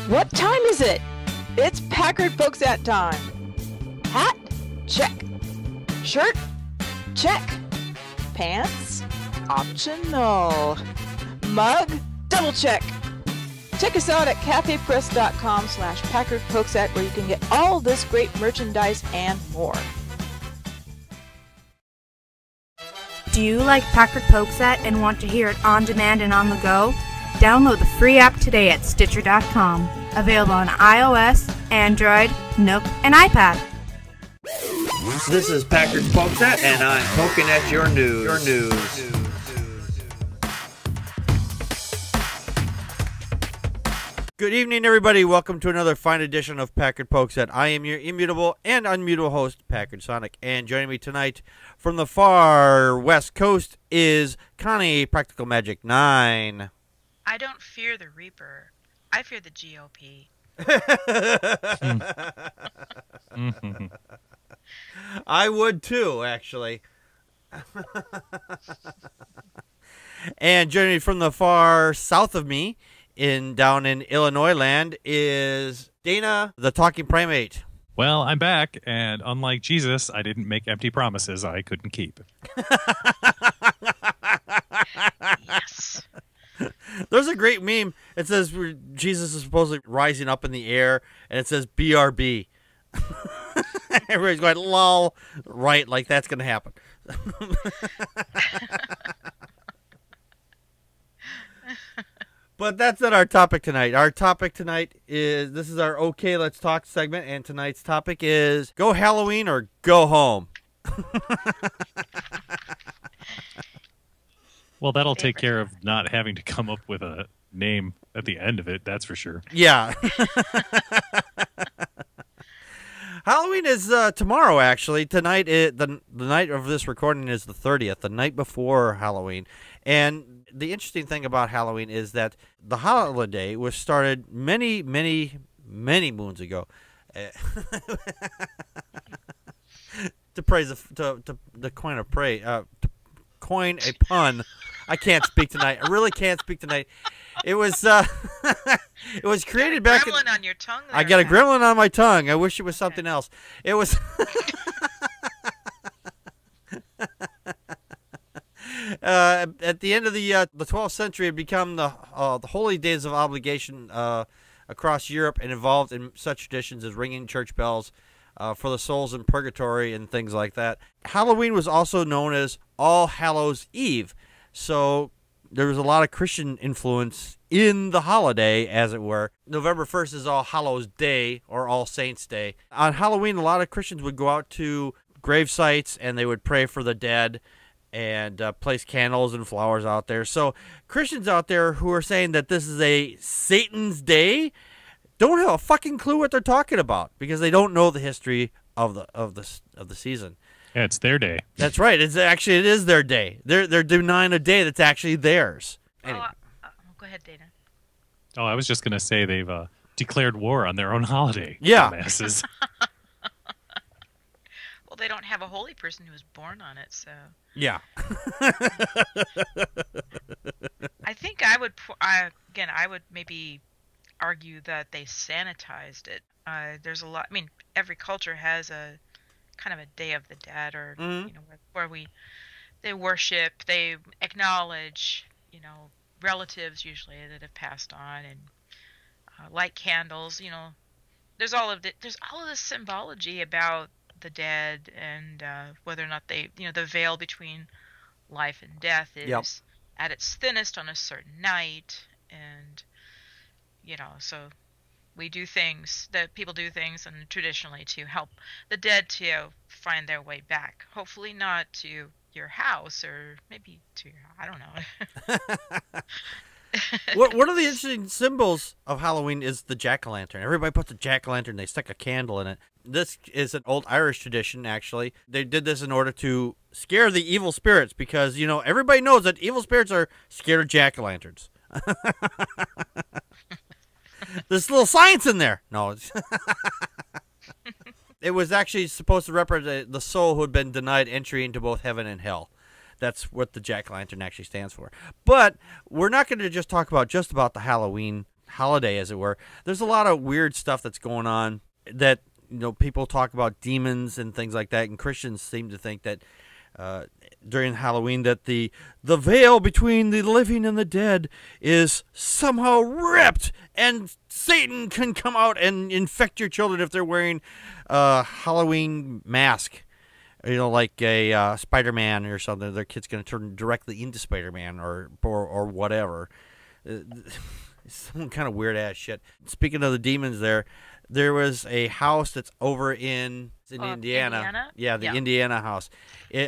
What time is it? It's Packard Pokes At time. Hat? Check. Shirt? Check. Pants? Optional. Mug? Double check. Check us out at cafepress.com/PackardPokesAt where you can get all this great merchandise and more. Do you like Packard Pokes At and want to hear it on demand and on the go? Download the free app today at Stitcher.com. Available on iOS, Android, Nook, and iPad. This is Packard Pokes At, and I'm poking at your news. Good evening, everybody. Welcome to another fine edition of Packard Pokes At. I am your immutable and unmutable host, Packard Sonic, and joining me tonight from the far west coast is Connie, Practical Magic 9. I don't fear the Reaper. I fear the GOP. I would too, actually. And joining me from the far south of me, down in Illinois land, is Dana, the Talking Primate. Well, I'm back, and unlike Jesus, I didn't make empty promises I couldn't keep. Yes. There's a great meme. It says Jesus is supposedly rising up in the air, and it says BRB. Everybody's going, lol. Right, like that's going to happen. But that's not our topic tonight. Our topic tonight is, this is our Okay, Let's Talk segment, and tonight's topic is go Halloween or go home. Well, that'll take care of not having to come up with a name at the end of it, that's for sure. Yeah. Halloween is tomorrow, actually. Tonight, the night of this recording is the 30th, the night before Halloween. And the interesting thing about Halloween is that the holiday was started many, many, many moons ago. To coin a pun. I can't speak tonight. I really can't speak tonight. It was it was created back. Gremlin on your tongue. There, I got a gremlin on my tongue. I wish it was something else. It was. At the end of the 12th century, it became the holy days of obligation across Europe, and involved in such traditions as ringing church bells for the souls in purgatory and things like that. Halloween was also known as All Hallows Eve, so there was a lot of Christian influence in the holiday, as it were. November 1st is All Hallows Day, or All Saints Day. On Halloween, a lot of Christians would go out to grave sites, and they would pray for the dead and place candles and flowers out there. So Christians out there who are saying that this is a Satan's day don't have a fucking clue what they're talking about, because they don't know the history of the season. Yeah, it's their day. That's right. It is their day. They're denying a day that's actually theirs. Anyway. Go ahead, Dana. Oh, I was just going to say they've declared war on their own holiday. Yeah. Masses. Well, they don't have a holy person who was born on it, so. Yeah. I think I would maybe argue that they sanitized it. There's a lot. I mean, every culture has a kind of a Day of the Dead, or where they worship, they acknowledge, relatives usually that have passed on, and light candles. There's all of this symbology about the dead, and whether or not they, the veil between life and death is at its thinnest on a certain night, and so we do things, that people do things, and traditionally to help the dead to find their way back. Hopefully not to your house, or maybe to your, I don't know. One of the interesting symbols of Halloween is the jack-o'-lantern. Everybody puts a jack-o'-lantern, they stick a candle in it. This is an old Irish tradition, actually. They did this in order to scare the evil spirits, because, everybody knows that evil spirits are scared of jack-o'-lanterns. There's a little science in there. No. It was actually supposed to represent the soul who had been denied entry into both heaven and hell. That's what the jack-o'-lantern actually stands for. But we're not going to just talk about the Halloween holiday, as it were. There's a lot of weird stuff that's going on that, people talk about demons and things like that, and Christians seem to think that during Halloween that the veil between the living and the dead is somehow ripped, and Satan can come out and infect your children if they're wearing a Halloween mask. Like a Spider-Man or something. Their kid's going to turn directly into Spider-Man or whatever. Some kind of weird-ass shit. Speaking of the demons there was a house that's over in Indiana. Yeah, the Indiana house.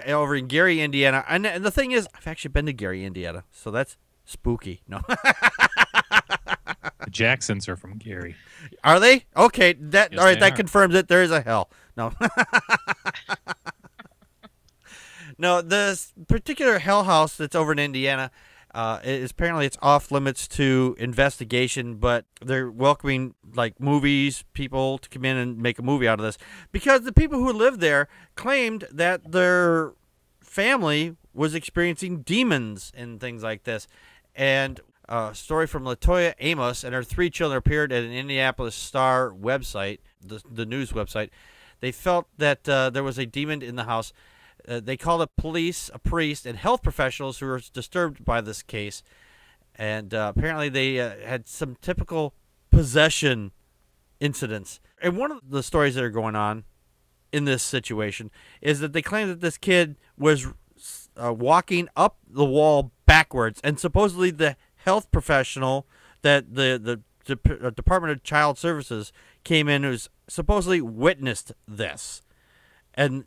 Over in Gary, Indiana. And the thing is, I've actually been to Gary, Indiana, so that's spooky. No. The Jacksons are from Gary. Are they? Okay, Yes, all right, they that are. confirms it. There is a hell. No. No, this particular hell house that's over in Indiana, apparently it's off limits to investigation, but they're welcoming like movies, people to come in and make a movie out of this, because the people who lived there claimed that their family was experiencing demons and things like this. And a story from Latoya Amos and her 3 children appeared at an Indianapolis Star website, the news website. They felt that there was a demon in the house. They called up police, a priest, and health professionals who were disturbed by this case. And apparently they had some typical possession incidents. And one of the stories that are going on in this situation is that they claim that this kid was walking up the wall backwards. And supposedly the health professional that the Department of Child Services came in who's supposedly witnessed this. And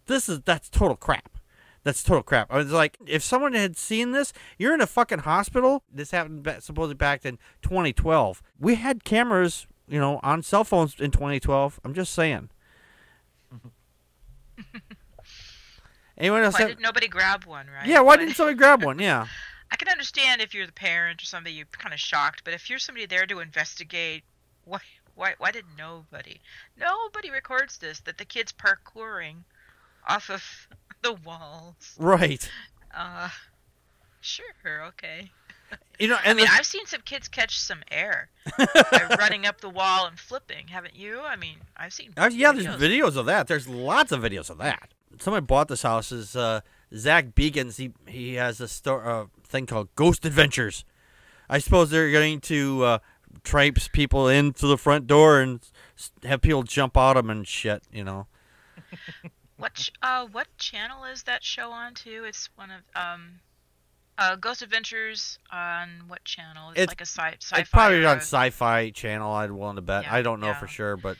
that's total crap. That's total crap. I was like, if someone had seen this, you're in a fucking hospital. This happened supposedly back in 2012. We had cameras, on cell phones in 2012. I'm just saying. Anyone else? Why did nobody grab one, right? Yeah, why didn't somebody grab one? Yeah. I can understand if you're the parent or somebody, you're kind of shocked. But if you're somebody there to investigate, why did nobody records this, that the kid's parkouring off of the walls? Right. Sure, okay. And I've seen some kids catch some air by running up the wall and flipping, haven't you? I've seen yeah, there's videos of that. There's lots of videos of that. Somebody bought this house. Is Zach Beagans. He has a thing called Ghost Adventures. I suppose they're going to traipse people into the front door and have people jump out of them and shit, What channel is that show on too? It's one of Ghost Adventures on what channel? It's like a sci-fi. It's probably on Sci-Fi Channel. I'd willing to bet. I don't know for sure, but.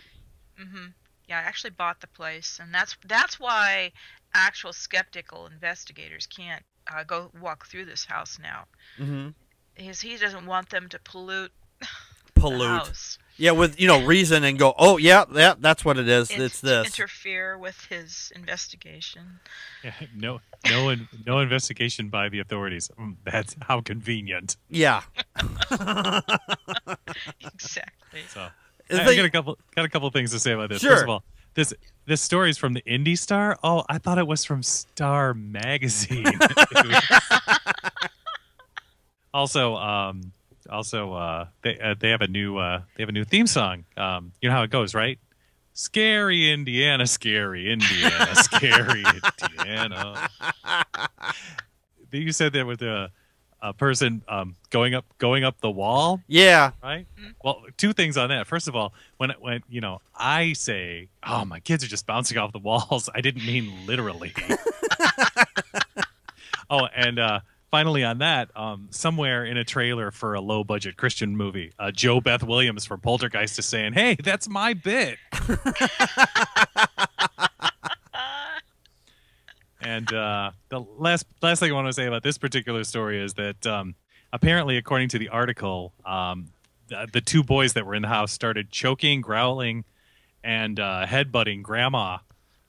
Yeah, I actually bought the place, and that's why actual skeptical investigators can't go walk through this house now. Mm-hmm. Because he doesn't want them to pollute. The house. Yeah, with reason and go. Oh yeah, that's what it is. It's this. Interfere with his investigation. Yeah, no investigation by the authorities. That's how convenient. Yeah. Exactly. So I got a couple things to say about this. Sure. First of all, this story is from the Indy Star. Oh, I thought it was from Star Magazine. Also, they have a new theme song. You know how it goes, right? Scary Indiana, scary Indiana, scary Indiana. You said there was a person going up the wall. Yeah. Right. Well, 2 things on that. First of all, when I say, "Oh, my kids are just bouncing off the walls," I didn't mean literally. Oh, and finally on that, somewhere in a trailer for a low-budget Christian movie, Joe Beth Williams from Poltergeist is saying, "Hey, that's my bit." And the last thing I want to say about this particular story is that apparently, according to the article, the 2 boys that were in the house started choking, growling, and headbutting Grandma,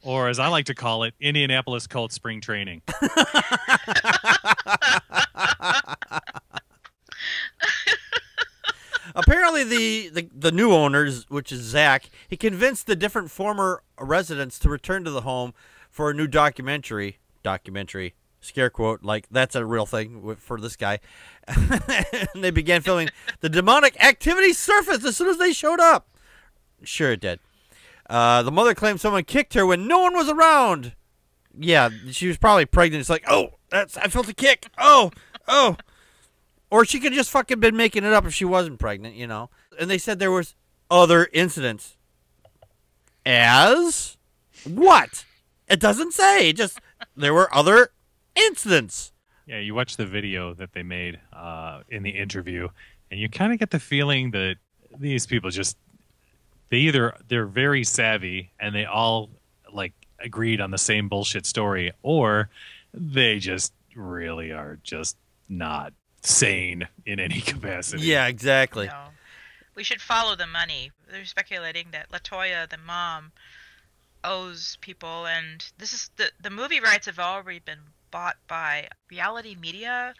or as I like to call it, Indianapolis Colts spring training. Apparently, the new owners, which is Zach, he convinced the different former residents to return to the home for a new documentary scare quote, like that's a real thing for this guy. And they began filming. The demonic activity surfaced as soon as they showed up. Sure it did. The mother claimed someone kicked her when no one was around. Yeah, she was probably pregnant. It's like, oh, I felt a kick. Oh. Or she could just fucking been making it up if she wasn't pregnant, you know. And they said there was other incidents. As what? It doesn't say. Just there were other incidents. Yeah, you watch the video that they made in the interview, and you kind of get the feeling that these people just they're very savvy and they all like agreed on the same bullshit story, or they just really are just not sane in any capacity. Yeah, exactly. No. We should follow the money. They're speculating that LaToya, the mom, owes people, and this is the movie rights have already been bought by Reality Media,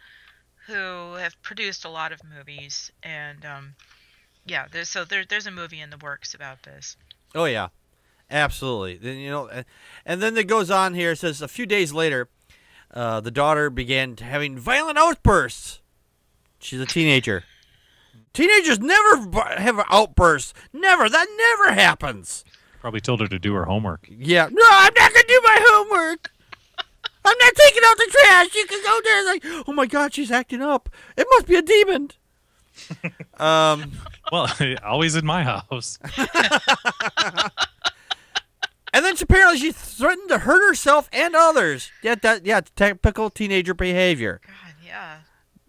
who have produced a lot of movies, and yeah, there's a movie in the works about this. Oh yeah, absolutely. Then you know, and then it goes on here. It says a few days later, the daughter began having violent outbursts. She's a teenager. Teenagers never have outbursts. Never. That never happens. Probably told her to do her homework. Yeah. No, I'm not gonna do my homework. I'm not taking out the trash. You can go there. Like, oh my God, she's acting up. It must be a demon. Well, always in my house. And then apparently she threatened to hurt herself and others. Yeah, typical teenager behavior. God, yeah.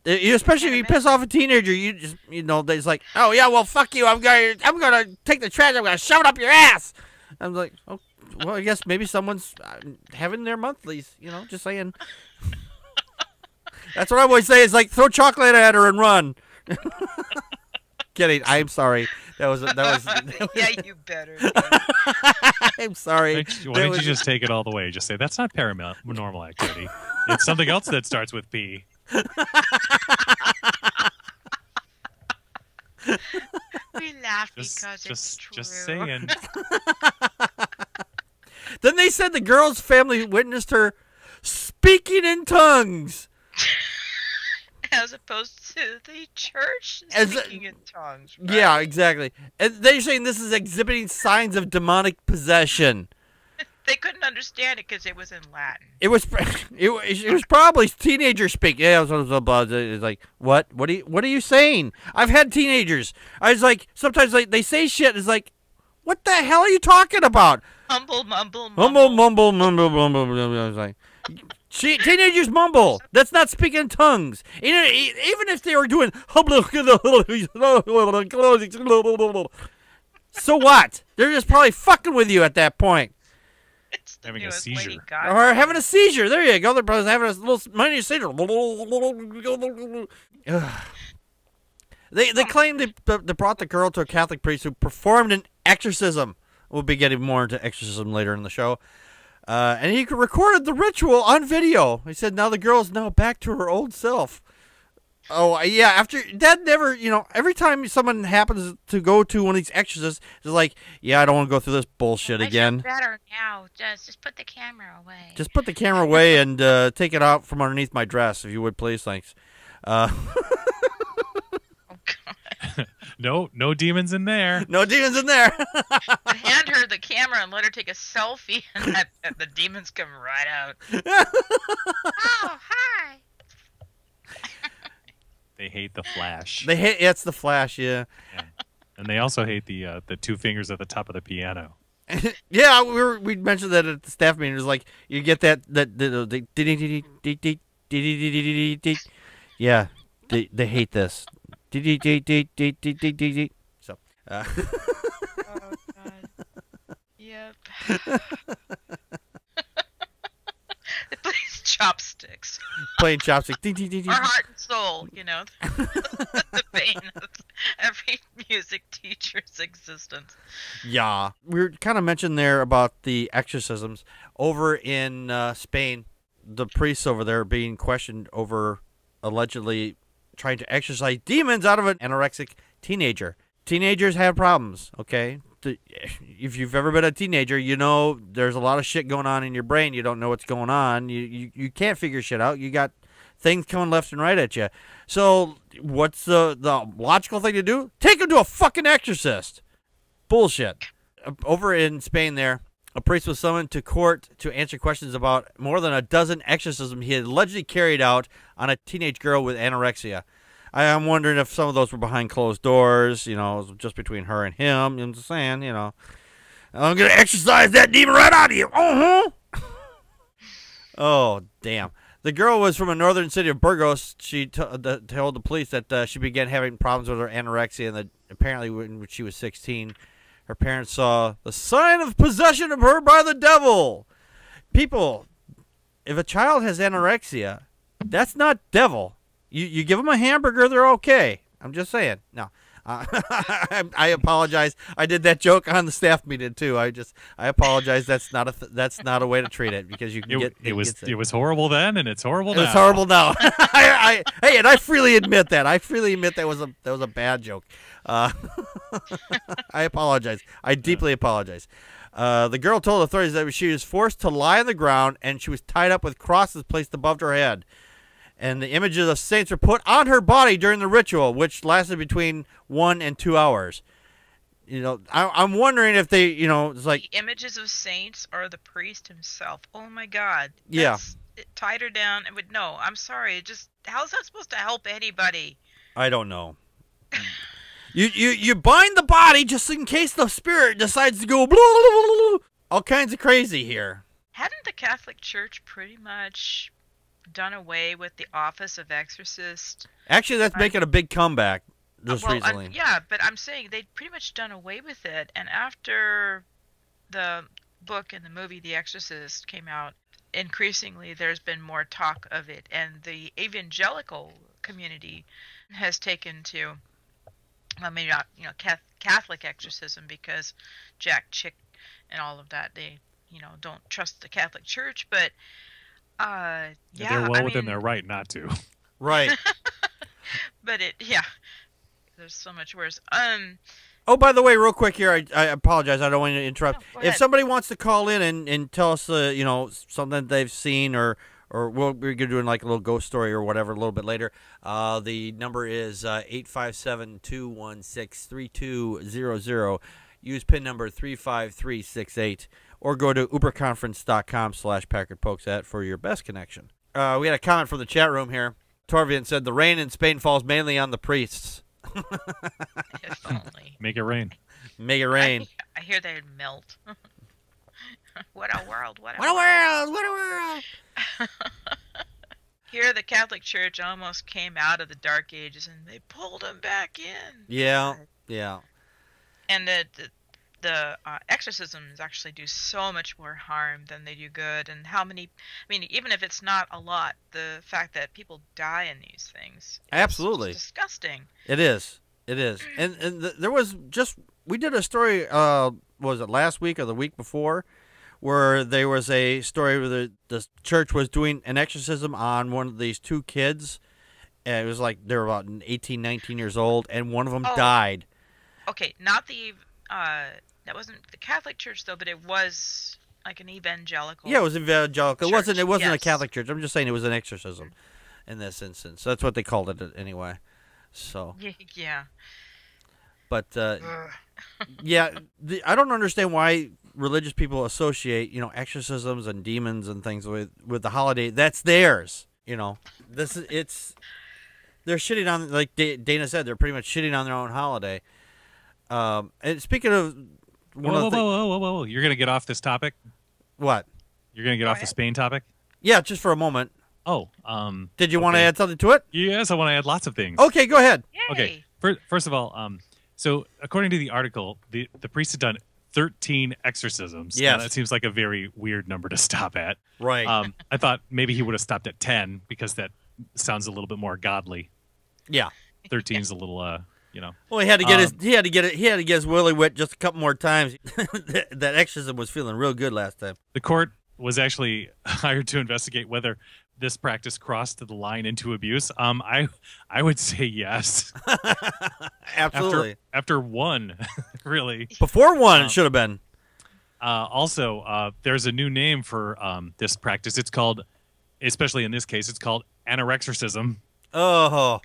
Especially if you piss off a teenager, it's like, oh yeah, well fuck you. I'm gonna take the trash. I'm gonna shove it up your ass. I'm like, oh, well, I guess maybe someone's having their monthlies. You know, just saying. That's what I always say. Is like throw chocolate at her and run. Kidding. I'm sorry. That was Yeah, you better. I'm sorry. Why don't you just take it all the way? Just say that's not paranormal activity. It's something else that starts with P. We laugh because it's true. Just saying. Then they said the girl's family witnessed her speaking in tongues. As opposed to the church speaking in tongues. Right? Yeah, exactly. And they're saying this is exhibiting signs of demonic possession. They couldn't understand it because it was in Latin. It was probably teenager speak. Yeah, it's like what? What are you saying? I've had teenagers. I was like, sometimes they say shit. It's like, what the hell are you talking about? Mumble, mumble, mumble, mumble, mumble, mumble. I was like, teenagers mumble. That's not speaking in tongues. Even if they were doing so what? They're just probably fucking with you at that point. It's having a seizure. Or having a seizure. There you go. They're probably having a little mini seizure. They claim they brought the girl to a Catholic priest who performed an exorcism. We'll be getting more into exorcism later in the show. And he recorded the ritual on video. He said now the girl is now back to her old self. Oh, yeah, after that never, every time someone happens to go to one of these exorcists, it's like, yeah, I don't want to go through this bullshit again. Better now. Just put the camera away. Just put the camera away and take it out from underneath my dress, if you would, please. Thanks. Oh, God. No demons in there. No demons in there. But hand her the camera and let her take a selfie, and the demons come right out. Oh, hi. They hate the Flash. It's the Flash, yeah. And they also hate the two fingers at the top of the piano. Yeah, we mentioned that at the staff meeting. It was like you get that yeah, they hate this. So. Oh God. Yep. It plays chopsticks. Playing chopsticks. Our heart and soul, the pain of every music teacher's existence. Yeah. We were kind of mentioned there about the exorcisms. Over in Spain, the priests over there are being questioned over allegedly trying to exorcise demons out of an anorexic teenager. Teenagers have problems, okay? if you've ever been a teenager, you know there's a lot of shit going on in your brain. You don't know what's going on. You can't figure shit out. You got things coming left and right at you. So what's the logical thing to do? Take him to a fucking exorcist. Bullshit. Over in Spain there, a priest was summoned to court to answer questions about more than a dozen exorcisms he had allegedly carried out on a teenage girl with anorexia. I'm wondering if some of those were behind closed doors, just between her and him. I'm just saying, I'm going to exorcise that demon right out of you. Oh, damn. The girl was from a northern city of Burgos. She told the police that she began having problems with her anorexia, and that apparently when she was 16, her parents saw the sign of possession of her by the devil. People, if a child has anorexia, that's not devil. You give them a hamburger, they're okay. I'm just saying. No, I apologize. I did that joke on the staff meeting too. I apologize. That's not a way to treat it, because you can it was horrible then, and it's horrible now. It's horrible now. Hey, and I freely admit that. I freely admit that was a bad joke. I apologize. I deeply apologize. The girl told authorities that she was forced to lie on the ground, and she was tied up with crosses placed above her head. And the images of saints were put on her body during the ritual, which lasted between 1 and 2 hours. I'm wondering if they, it's like... The images of saints or the priest himself. Oh, my God. Yeah. It tied her down. No, I'm sorry. How's that supposed to help anybody? I don't know. You bind the body just in case the spirit decides to go blah, blah, blah, blah. All kinds of crazy here. Hadn't the Catholic Church pretty much done away with the office of exorcist? Actually, that's making a big comeback recently. Yeah, but I'm saying they'd pretty much done away with it. And after the book and the movie The Exorcist came out, increasingly there's been more talk of it. And the evangelical community has taken to, well, maybe not, Catholic exorcism, because Jack Chick and all of that, they, don't trust the Catholic Church, but yeah, they're well within their right not to. Right. But there's so much worse. Oh, by the way, real quick here, I apologize. I don't want to interrupt. No, if somebody wants to call in and tell us, something they've seen, or we're going to do like a little ghost story or whatever a little bit later, the number is 857-216-3200. Use PIN number 35368. Or go to uberconference.com/Packard Pokes At for your best connection. We had a comment from the chat room here. Torvian said, the rain in Spain falls mainly on the priests. If only. Make it rain. Make it rain. I hear they'd melt. What a world. What a world. Here the Catholic Church almost came out of the Dark Ages, and they pulled them back in. Yeah. And the exorcisms actually do so much more harm than they do good. And even if it's not a lot, the fact that people die in these things absolutely is disgusting. It is. And there was we did a story, was it last week or the week before, where there was a story where the church was doing an exorcism on one of these two kids. And it was like they were about 18, 19 years old, and one of them died. Okay, not the that wasn't the Catholic Church though, but it was like an evangelical. Yeah, it was evangelical. Church. It wasn't Yes. a Catholic church. I'm just saying it was an exorcism in this instance. That's what they called it anyway. So. Yeah. But yeah, I don't understand why religious people associate exorcisms and demons and things with the holiday. That's theirs. They're shitting on, like Dana said, they're pretty much shitting on their own holiday. And speaking of whoa, you're gonna get off this topic? What? You're gonna get off the Spain topic? Yeah, just for a moment. Oh, did you want to add something to it? Yes, I want to add lots of things. Okay, go ahead. Yay. Okay, first of all, so according to the article, the priest had done 13 exorcisms. Yes. Now, that seems like a very weird number to stop at. Right. I thought maybe he would have stopped at 10 because that sounds a little bit more godly. Yeah. 13 is a little, Well, he had to get his willy wet just a couple more times. That exorcism was feeling real good last time. The court was actually hired to investigate whether this practice crossed the line into abuse? I would say yes. Absolutely. After one, really. Before one, it should have been. Also, there's a new name for this practice. It's called, especially in this case, it's called anorexorcism. Oh.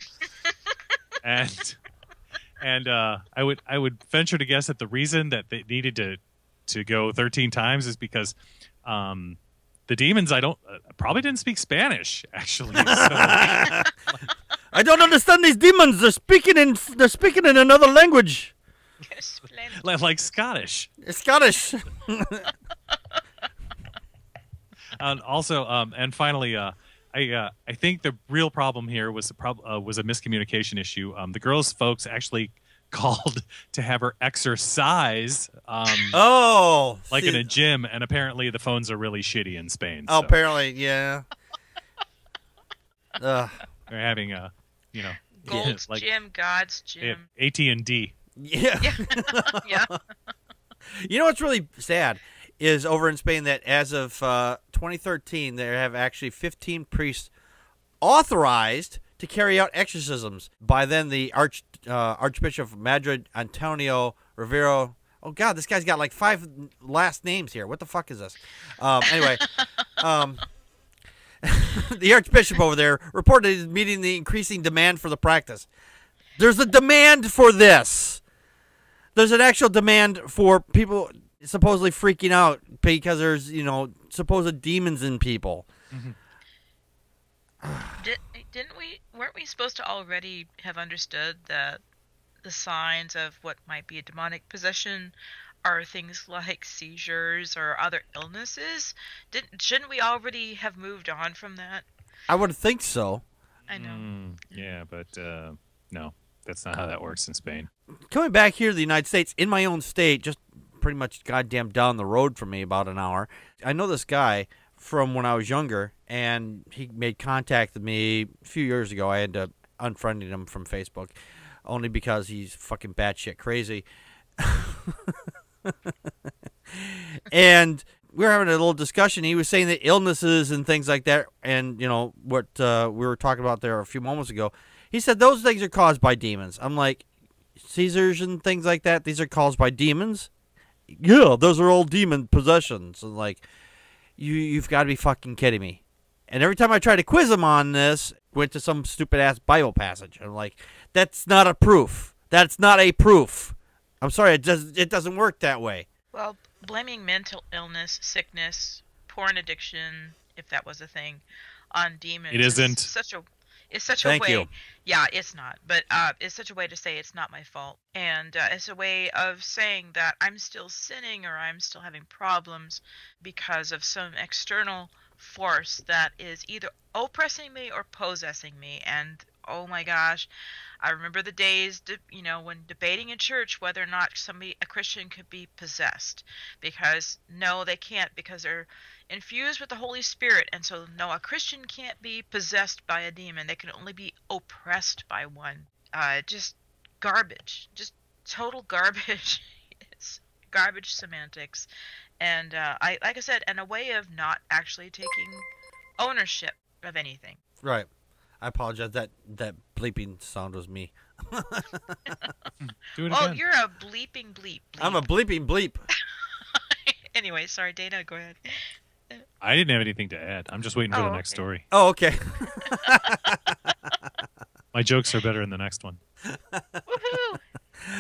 And I would venture to guess that the reason that they needed to go 13 times is because the demons probably didn't speak Spanish, actually. So, I don't understand these demons. They're speaking in another language. like Scottish. It's Scottish. And also, and finally, I think the real problem here was a miscommunication issue. The girls' folks actually called to have her exercise. Like in a gym, and apparently the phones are really shitty in Spain. Oh, so. apparently, yeah. They're having Gold's like, Gym, God's Gym. AT&D. Yeah. Yeah. You know what's really sad is over in Spain that as of 2013, they have actually 15 priests authorized to carry out exorcisms. By then, the Archbishop of Madrid, Antonio Rivero. Oh, God, this guy's got like 5 last names here. What the fuck is this? Anyway, the Archbishop over there reported he's meeting the increasing demand for the practice. There's a demand for this. There's an actual demand for people supposedly freaking out because there's, supposed demons in people. Mm-hmm. Weren't we supposed to already have understood that the signs of what might be a demonic possession are things like seizures or other illnesses? Shouldn't we already have moved on from that? I would think so. I know. Yeah, but no, that's not how that works in Spain. Coming back here to the United States, in my own state, just pretty much goddamn down the road from me about an hour, I know this guy from when I was younger, and he made contact with me a few years ago. I had to unfriend him from Facebook, only because he's fucking batshit crazy. And we were having a little discussion. He was saying that illnesses and things like that, and what we were talking about there a few moments ago, he said those things are caused by demons. I'm like, seizures and things like that, these are caused by demons? Yeah, those are all demon possessions. And like, you've got to be fucking kidding me. And every time I try to quiz him on this, went to some stupid-ass Bible passage. I'm like, that's not a proof. That's not a proof. I'm sorry, it doesn't work that way. Well, blaming mental illness, sickness, porn addiction, if that was a thing, on demons. It isn't. It's such a Thank way. you. Yeah, it's not. But it's such a way to say it's not my fault. And it's a way of saying that I'm still sinning or I'm still having problems because of some external force that is either oppressing me or possessing me. And oh my gosh, I remember the days, when debating in church whether or not a Christian could be possessed. Because no, they can't, because they're infused with the Holy Spirit. And so no, a Christian can't be possessed by a demon. They can only be oppressed by one. Just garbage. Just total garbage. It's garbage semantics. And like I said, and a way of not actually taking ownership of anything. Right. I apologize. That bleeping sound was me. Do it Oh, again. you're a bleeping bleep. I'm a bleeping bleep. Anyway, sorry, Dana, go ahead. I didn't have anything to add. I'm just waiting for Oh, the next okay. story. Oh, okay. My jokes are better in the next one. Woohoo!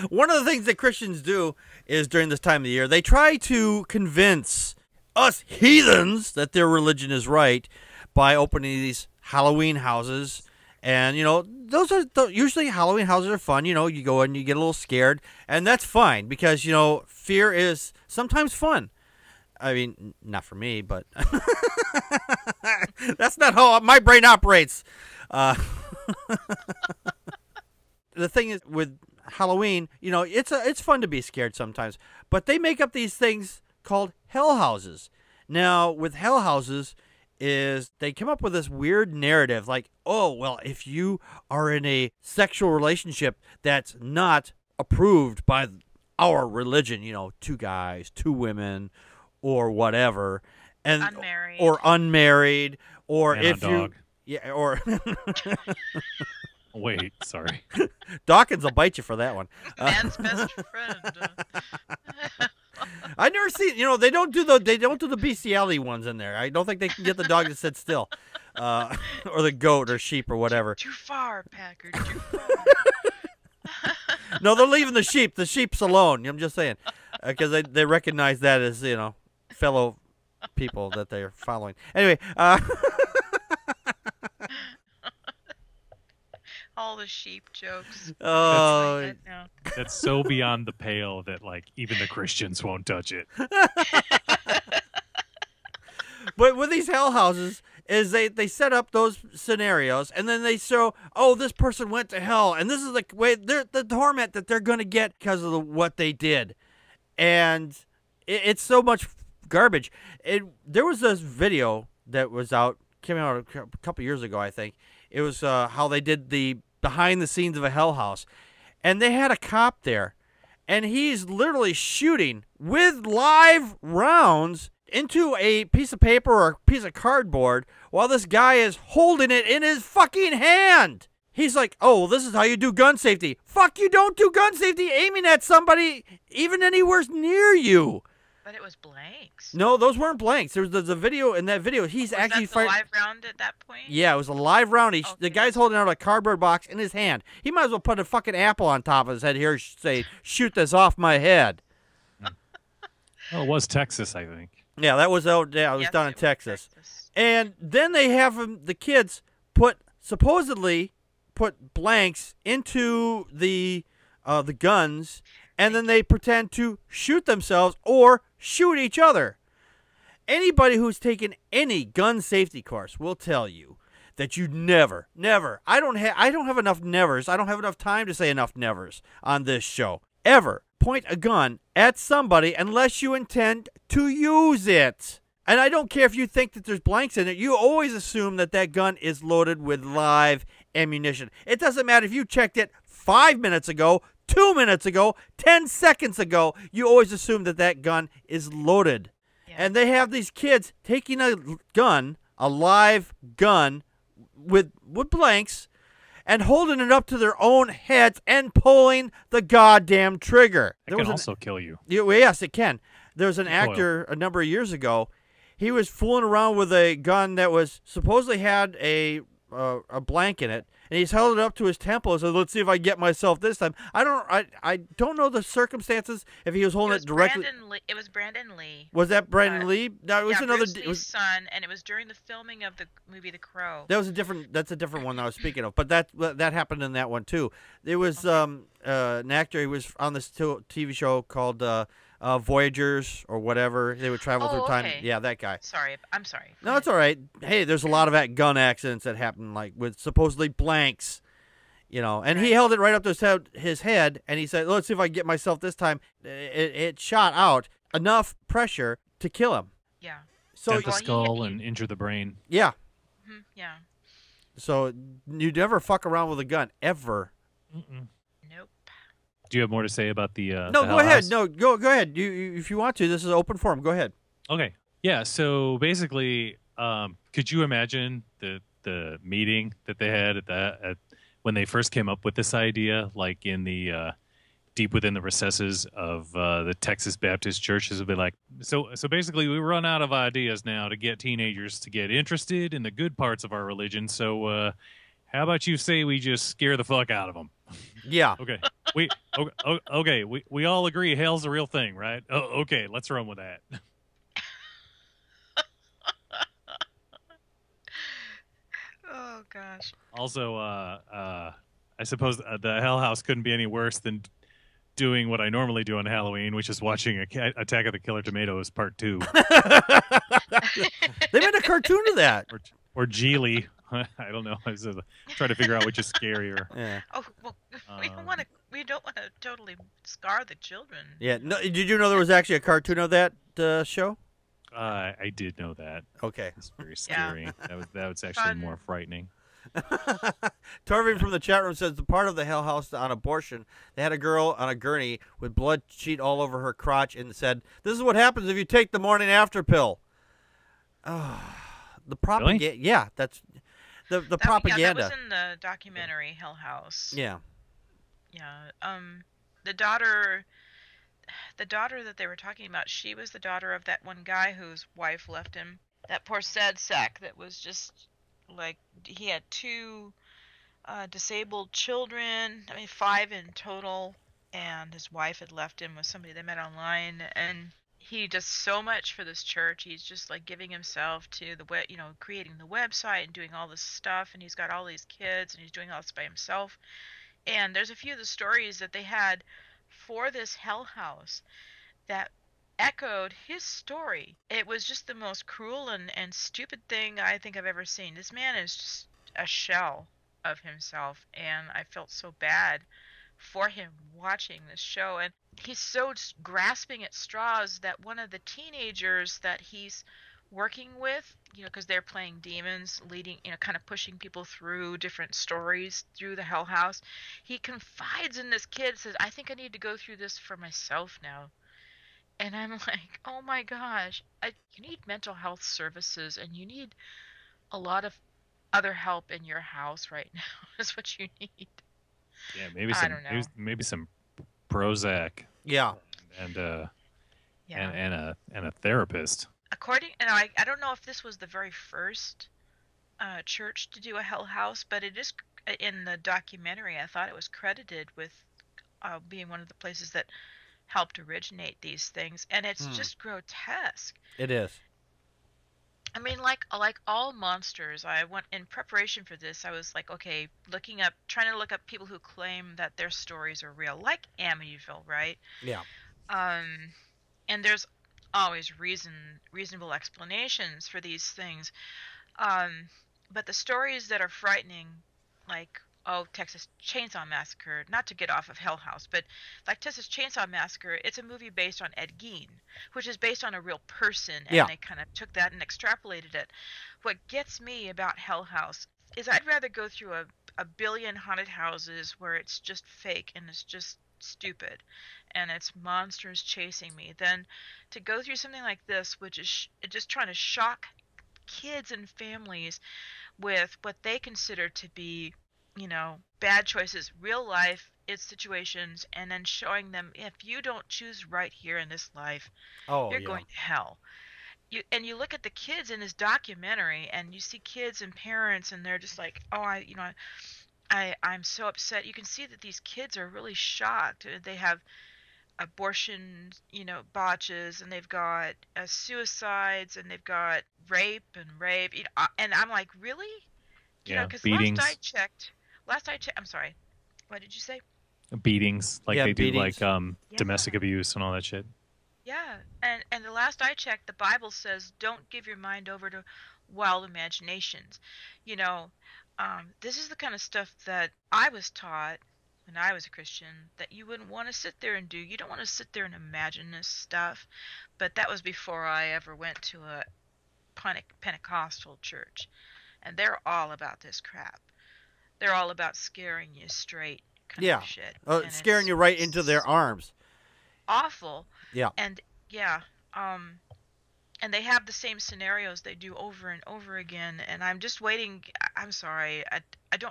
One of the things that Christians do is during this time of the year, they try to convince us heathens that their religion is right by opening these Halloween houses. And, those are usually Halloween houses are fun. You go in, you get a little scared, and that's fine because, fear is sometimes fun. I mean, not for me, but that's not how my brain operates. The thing is with Halloween, it's fun to be scared sometimes, but they make up these things called hell houses. Now, with hell houses, is they come up with this weird narrative like, oh, well, if you are in a sexual relationship that's not approved by our religion, 2 guys, 2 women, or whatever, and Unmarried. or unmarried, Or And if on you, dog. yeah, or Wait, sorry. Dawkins will bite you for that one. Man's best friend. I never seen. They don't do the bestiality ones in there. I don't think they can get the dog to sit still, or the goat or sheep or whatever. Too far, Packard. Too far. No, they're leaving the sheep. The sheep's alone. I'm just saying, because they recognize that as fellow people that they're following. Anyway. All the sheep jokes. Oh, No. That's so beyond the pale that like even the Christians won't touch it. But with these hell houses, is they set up those scenarios, and then they show, oh, this person went to hell, and this is the way the torment that they're going to get because of what they did, and it's so much garbage. There was this video that came out a couple years ago, I think. It was how they did the behind the scenes of a hell house, and they had a cop there, and he's literally shooting with live rounds into a piece of paper or a piece of cardboard while this guy is holding it in his fucking hand. He's like, oh, this is how you do gun safety. Fuck, you don't do gun safety aiming at somebody even anywhere near you. But it was blanks. No, those weren't blanks. There's a video. In that video, he's actually fighting. Was that the live round at that point? Yeah, it was a live round. Okay. The guy's holding out a cardboard box in his hand. He might as well put a fucking apple on top of his head here, say, shoot this off my head. Well, it was Texas, I think. Yeah, that was out. Yeah, it was down in Texas. And then they have the kids supposedly put blanks into the guns, and then they pretend to shoot themselves or shoot each other. Anybody who's taken any gun safety course will tell you that you never. I don't have enough nevers. I don't have enough time to say enough nevers on this show. Ever point a gun at somebody unless you intend to use it. And I don't care if you think that there's blanks in it. You always assume that gun is loaded with live ammunition. It doesn't matter if you checked it 5 minutes ago, 2 minutes ago, 10 seconds ago. You always assume that gun is loaded. Yeah. And they have these kids taking a live gun with blanks, and holding it up to their own heads and pulling the goddamn trigger. It can also kill you. Yes, it can. There was an actor a number of years ago. He was fooling around with a gun that was supposedly had a blank in it, and he's held it up to his temple and said, "Let's see if I get myself this time." I don't know the circumstances if he was holding it directly. It was Brandon Lee. Was that Brandon Lee? No, it was another. Bruce Lee's son, and it was during the filming of the movie The Crow. That's a different one I was speaking of, but that happened in that one too. There was an actor. He was on this TV show called Voyagers or whatever. They would travel through time. Yeah, that guy. Sorry, I'm sorry. No, it's all right. Hey, there's a lot of gun accidents that happen, like with supposedly blanks, and he held it right up to his head, and he said, "Let's see if I can get myself this time." It shot out enough pressure to kill him. Yeah. So dent the skull and injure the brain. Yeah. Mm-hmm, yeah. So you never fuck around with a gun ever. Mm-mm. Nope. Do you have more to say about the? No, the go ahead. house? No, go ahead. You if you want to. This is an open forum. Go ahead. Okay. Yeah. So basically, could you imagine the meeting that they had at when they first came up with this idea, like in the deep within the recesses of the Texas Baptist churches, would be like, so basically, we run out of ideas now to get teenagers to get interested in the good parts of our religion. So, how about you say we just scare the fuck out of them? Yeah. Okay. We all agree hell's a real thing, right? Oh, okay. Let's run with that. Oh gosh. Also, I suppose the Hell House couldn't be any worse than doing what I normally do on Halloween, which is watching Attack of the Killer Tomatoes Part 2. They made a cartoon of that. Or Geely. I don't know. I was trying to figure out which is scarier. Yeah. Oh well, we don't want to totally scar the children. Yeah. No, did you know there was actually a cartoon of that show? I did know that. Okay. It's very scary. Yeah. That was actually more frightening. Torvin from the chat room says the part of the Hell House on abortion, they had a girl on a gurney with blood sheet all over her crotch and said, "This is what happens if you take the morning after pill." Oh, the propaganda. Really? Yeah, that's the propaganda. Yeah, that was in the documentary Hell House. Yeah. Yeah. The daughter that they were talking about, she was the daughter of that one guy whose wife left him. That poor sad sack that was just like, he had two disabled children. I mean, 5 in total, and his wife had left him with somebody they met online, and he does so much for this church. He's just like giving himself to the web, creating the website and doing all this stuff, and he's got all these kids, and he's doing all this by himself. And there's a few of the stories that they had for this Hell House that echoed his story. It was just the most cruel and stupid thing I think I've ever seen. This man is just a shell of himself, and I felt so bad for him watching this show. And he's so grasping at straws that one of the teenagers that he's working with, because they're playing demons, leading, kind of pushing people through different stories through the Hell House, he confides in this kid, says, I think I need to go through this for myself now. And I'm like, oh my gosh, you need mental health services, and you need a lot of other help in your house right now is what you need. Yeah, maybe some, maybe some Prozac. Yeah. And a therapist. And I don't know if this was the very first church to do a Hell House, but it is in the documentary. I thought it was credited with being one of the places that helped originate these things, and it's just grotesque. It is. I mean, like all monsters, I went in preparation for this. I was like, okay, trying to look up people who claim that their stories are real, like Amityville, right? Yeah. And there's always reasonable explanations for these things. But the stories that are frightening, like, Texas Chainsaw Massacre, not to get off of Hell House, but like Texas Chainsaw Massacre, it's a movie based on Ed Gein, which is based on a real person, and they kind of took that and extrapolated it. What gets me about Hell House is I'd rather go through a billion haunted houses where it's just fake and it's just stupid and it's monsters chasing me than to go through something like this, which is just trying to shock kids and families with what they consider to be bad choices, real life, it's situations, and then showing them, if you don't choose right here in this life, you're going to hell. You look at the kids in this documentary, and you see kids and parents, and they're just like, I'm so upset. You can see that these kids are really shocked. They have abortion, botches, and they've got suicides, and they've got rape, and I'm like, really? Because beatings. Last I checked, I'm sorry, what did you say? Beatings, like they do, beatings. like domestic abuse and all that shit. Yeah, and the last I checked, the Bible says, don't give your mind over to wild imaginations. This is the kind of stuff that I was taught when I was a Christian that you wouldn't want to sit there and do. You don't want to sit there and imagine this stuff. But that was before I ever went to a Pentecostal church. And they're all about this crap. They're all about scaring you straight kind of shit. Scaring you right into their arms. Awful. Yeah. And and they have the same scenarios they do over and over again, and I'm just waiting. I'm sorry.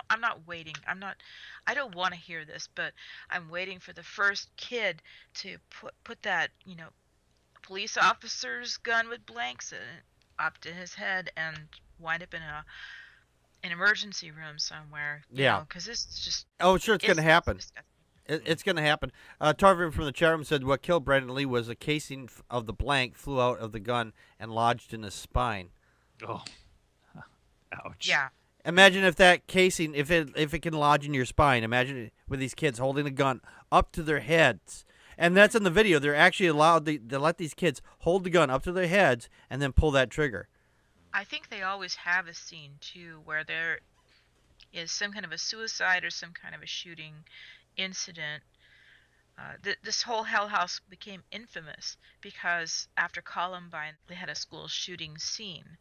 I'm not waiting. I don't want to hear this, but I'm waiting for the first kid to put that, police officer's gun with blanks up to his head and wind up in an emergency room somewhere. Because this is just... Oh, sure, it's going to happen. It's going to happen. Tarvin from the chat room said what killed Brandon Lee was a casing of the blank flew out of the gun and lodged in his spine. Oh, ouch. Yeah. Imagine if that casing, if it can lodge in your spine. Imagine it with these kids holding a gun up to their heads. And that's in the video. They're actually allowed to let these kids hold the gun up to their heads and then pull that trigger. I think they always have a scene, too, where there is some kind of a suicide or some kind of a shooting incident. This whole Hell House became infamous because after Columbine, they had a school shooting scene.